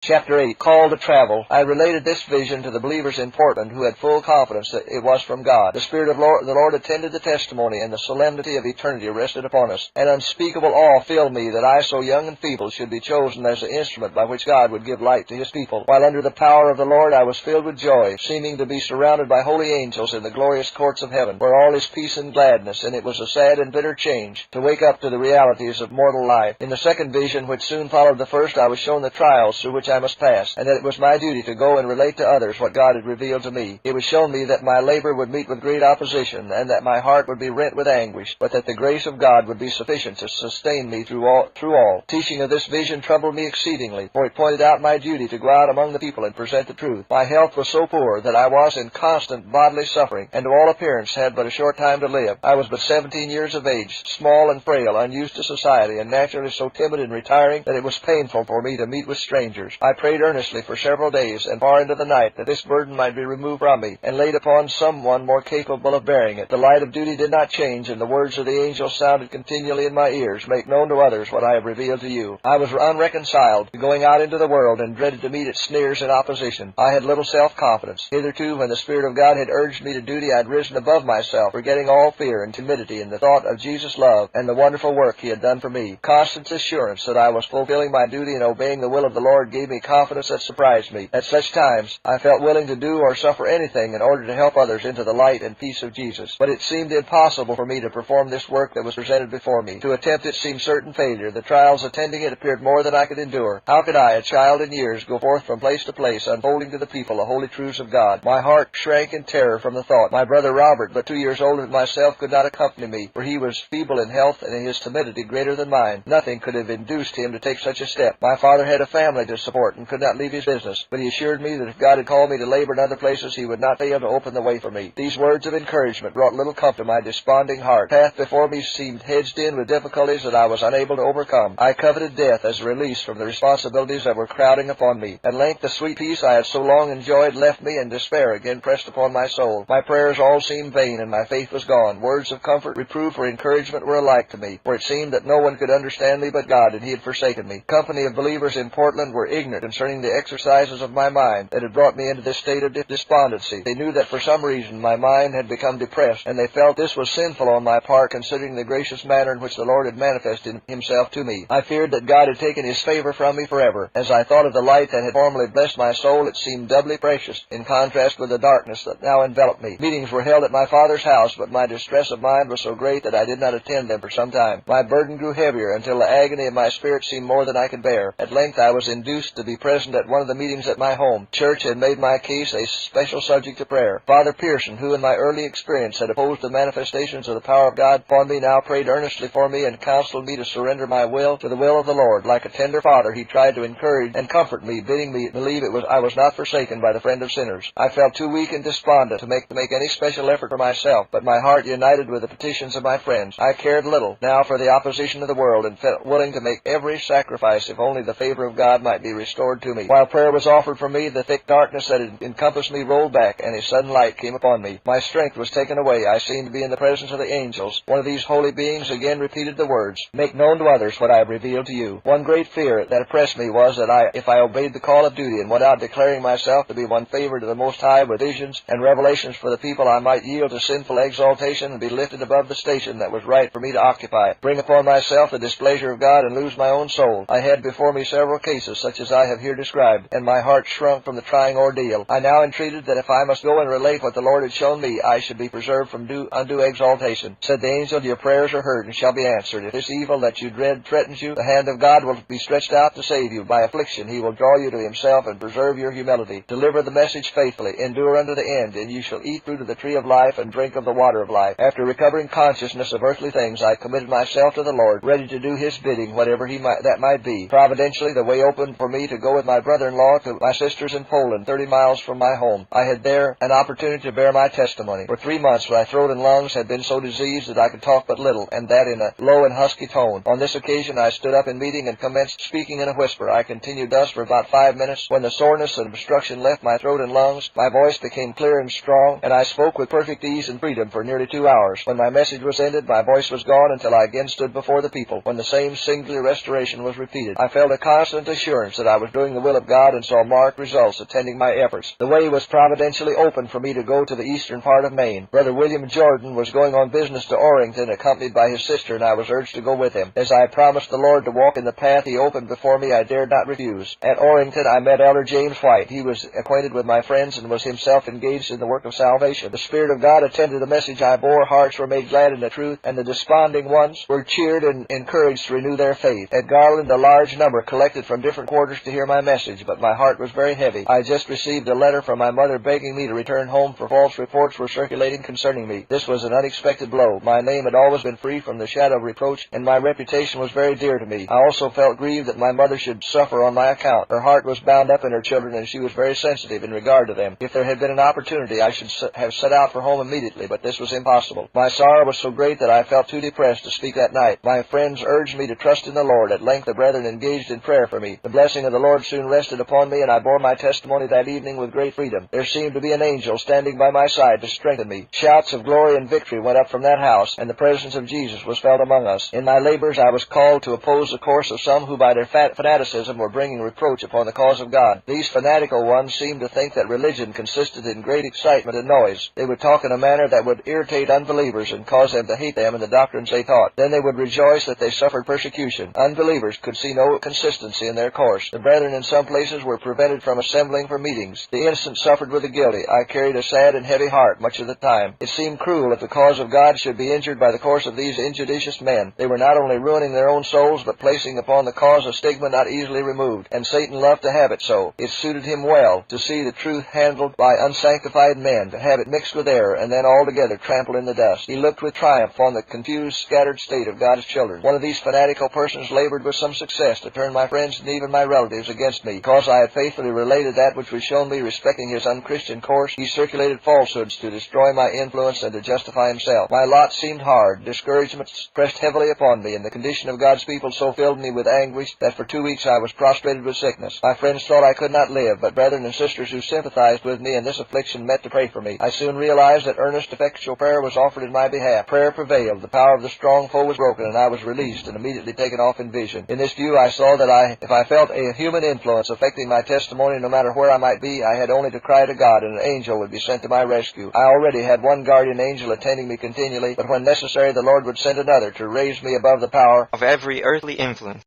Chapter 8, Call to Travel. I related this vision to the believers in Portland who had full confidence that it was from God. The Spirit of the Lord attended the testimony, and the solemnity of eternity rested upon us. An unspeakable awe filled me that I, so young and feeble, should be chosen as the instrument by which God would give light to His people. While under the power of the Lord, I was filled with joy, seeming to be surrounded by holy angels in the glorious courts of heaven, where all is peace and gladness, and it was a sad and bitter change to wake up to the realities of mortal life. In the second vision, which soon followed the first, I was shown the trials through which I must pass, and that it was my duty to go and relate to others what God had revealed to me. It was shown me that my labor would meet with great opposition, and that my heart would be rent with anguish, but that the grace of God would be sufficient to sustain me through all. Teaching of this vision troubled me exceedingly, for it pointed out my duty to go out among the people and present the truth. My health was so poor that I was in constant bodily suffering, and to all appearance had but a short time to live. I was but 17 years of age, small and frail, unused to society, and naturally so timid and retiring that it was painful for me to meet with strangers. I prayed earnestly for several days and far into the night that this burden might be removed from me and laid upon someone more capable of bearing it. The light of duty did not change, and the words of the angel sounded continually in my ears, "Make known to others what I have revealed to you." I was unreconciled to going out into the world and dreaded to meet its sneers and opposition. I had little self-confidence. Hitherto, when the Spirit of God had urged me to duty, I had risen above myself, forgetting all fear and timidity in the thought of Jesus' love and the wonderful work He had done for me. Constant assurance that I was fulfilling my duty and obeying the will of the Lord gave me confidence that surprised me. At such times, I felt willing to do or suffer anything in order to help others into the light and peace of Jesus. But it seemed impossible for me to perform this work that was presented before me. To attempt it seemed certain failure. The trials attending it appeared more than I could endure. How could I, a child in years, go forth from place to place, unfolding to the people the holy truths of God? My heart shrank in terror from the thought. My brother Robert, but 2 years older than myself, could not accompany me, for he was feeble in health and in his timidity greater than mine. Nothing could have induced him to take such a step. My father had a family to support and could not leave his business, but he assured me that if God had called me to labor in other places, He would not fail to open the way for me. These words of encouragement brought little comfort to my desponding heart. The path before me seemed hedged in with difficulties that I was unable to overcome. I coveted death as a release from the responsibilities that were crowding upon me. At length the sweet peace I had so long enjoyed left me, and despair again pressed upon my soul. My prayers all seemed vain, and my faith was gone. Words of comfort, reproof, or encouragement were alike to me, for it seemed that no one could understand me but God, and He had forsaken me. The company of believers in Portland were ignorant concerning the exercises of my mind that had brought me into this state of despondency. They knew that for some reason my mind had become depressed, and they felt this was sinful on my part, considering the gracious manner in which the Lord had manifested Himself to me. I feared that God had taken His favor from me forever. As I thought of the light that had formerly blessed my soul, it seemed doubly precious in contrast with the darkness that now enveloped me. Meetings were held at my father's house, but my distress of mind was so great that I did not attend them for some time. My burden grew heavier until the agony of my spirit seemed more than I could bear. At length I was induced to be present at one of the meetings at my home. Church had made my case a special subject of prayer. Father Pearson, who in my early experience had opposed the manifestations of the power of God upon me, now prayed earnestly for me and counseled me to surrender my will to the will of the Lord. Like a tender father, he tried to encourage and comfort me, bidding me believe I was not forsaken by the friend of sinners. I felt too weak and despondent to make any special effort for myself, but my heart united with the petitions of my friends. I cared little now for the opposition of the world, and felt willing to make every sacrifice if only the favor of God might be restored to me. While prayer was offered for me, the thick darkness that had encompassed me rolled back, and a sudden light came upon me. My strength was taken away. I seemed to be in the presence of the angels. One of these holy beings again repeated the words, "Make known to others what I have revealed to you." One great fear that oppressed me was that if I obeyed the call of duty and went out declaring myself to be one favored of the Most High with visions and revelations for the people, I might yield to sinful exaltation and be lifted above the station that was right for me to occupy, bring upon myself the displeasure of God, and lose my own soul. I had before me several cases such as I have here described, and my heart shrunk from the trying ordeal. I now entreated that if I must go and relate what the Lord had shown me, I should be preserved from undue exaltation. Said the angel, "Your prayers are heard and shall be answered. If this evil that you dread threatens you, the hand of God will be stretched out to save you. By affliction He will draw you to Himself and preserve your humility. Deliver the message faithfully, endure unto the end, and you shall eat fruit of the tree of life and drink of the water of life." After recovering consciousness of earthly things, I committed myself to the Lord, ready to do His bidding, whatever that might be. Providentially, the way opened for me to go with my brother-in-law to my sisters in Poland, 30 miles from my home. I had there an opportunity to bear my testimony. For 3 months my throat and lungs had been so diseased that I could talk but little, and that in a low and husky tone. On this occasion I stood up in meeting and commenced speaking in a whisper. I continued thus for about 5 minutes, when the soreness and obstruction left my throat and lungs. My voice became clear and strong, and I spoke with perfect ease and freedom for nearly 2 hours. When my message was ended, my voice was gone until I again stood before the people, when the same singular restoration was repeated. I felt a constant assurance that I was doing the will of God and saw marked results attending my efforts. The way was providentially opened for me to go to the eastern part of Maine. Brother William Jordan was going on business to Orrington, accompanied by his sister, and I was urged to go with him. As I promised the Lord to walk in the path He opened before me, I dared not refuse. At Orrington, I met Elder James White. He was acquainted with my friends and was himself engaged in the work of salvation. The Spirit of God attended the message I bore. Hearts were made glad in the truth, and the desponding ones were cheered and encouraged to renew their faith. At Garland, a large number collected from different quarters to hear my message, but my heart was very heavy. I just received a letter from my mother begging me to return home, for false reports were circulating concerning me. This was an unexpected blow. My name had always been free from the shadow of reproach, and my reputation was very dear to me. I also felt grieved that my mother should suffer on my account. Her heart was bound up in her children, and she was very sensitive in regard to them. If there had been an opportunity, I should have set out for home immediately, but this was impossible. My sorrow was so great that I felt too depressed to speak that night. My friends urged me to trust in the Lord. At length the brethren engaged in prayer for me. The blessing of the Lord soon rested upon me, and I bore my testimony that evening with great freedom. There seemed to be an angel standing by my side to strengthen me. Shouts of glory and victory went up from that house, and the presence of Jesus was felt among us. In my labors I was called to oppose the course of some who by their fanaticism were bringing reproach upon the cause of God. These fanatical ones seemed to think that religion consisted in great excitement and noise. They would talk in a manner that would irritate unbelievers and cause them to hate them and the doctrines they taught. Then they would rejoice that they suffered persecution. Unbelievers could see no consistency in their course. The brethren in some places were prevented from assembling for meetings. The innocent suffered with the guilty. I carried a sad and heavy heart much of the time. It seemed cruel that the cause of God should be injured by the course of these injudicious men. They were not only ruining their own souls, but placing upon the cause a stigma not easily removed, and Satan loved to have it so. It suited him well to see the truth handled by unsanctified men, to have it mixed with error, and then altogether trampled in the dust. He looked with triumph on the confused, scattered state of God's children. One of these fanatical persons labored with some success to turn my friends and even my relatives against me. Because I had faithfully related that which was shown me respecting his unchristian course, he circulated falsehoods to destroy my influence and to justify himself. My lot seemed hard. Discouragements pressed heavily upon me, and the condition of God's people so filled me with anguish that for 2 weeks I was prostrated with sickness. My friends thought I could not live, but brethren and sisters who sympathized with me in this affliction met to pray for me. I soon realized that earnest, effectual prayer was offered in my behalf. Prayer prevailed. The power of the strong foe was broken, and I was released and immediately taken off in vision. In this view, I saw that if I felt a human influence affecting my testimony, no matter where I might be, I had only to cry to God, and an angel would be sent to my rescue. I already had one guardian angel attending me continually, but when necessary, the Lord would send another to raise me above the power of every earthly influence.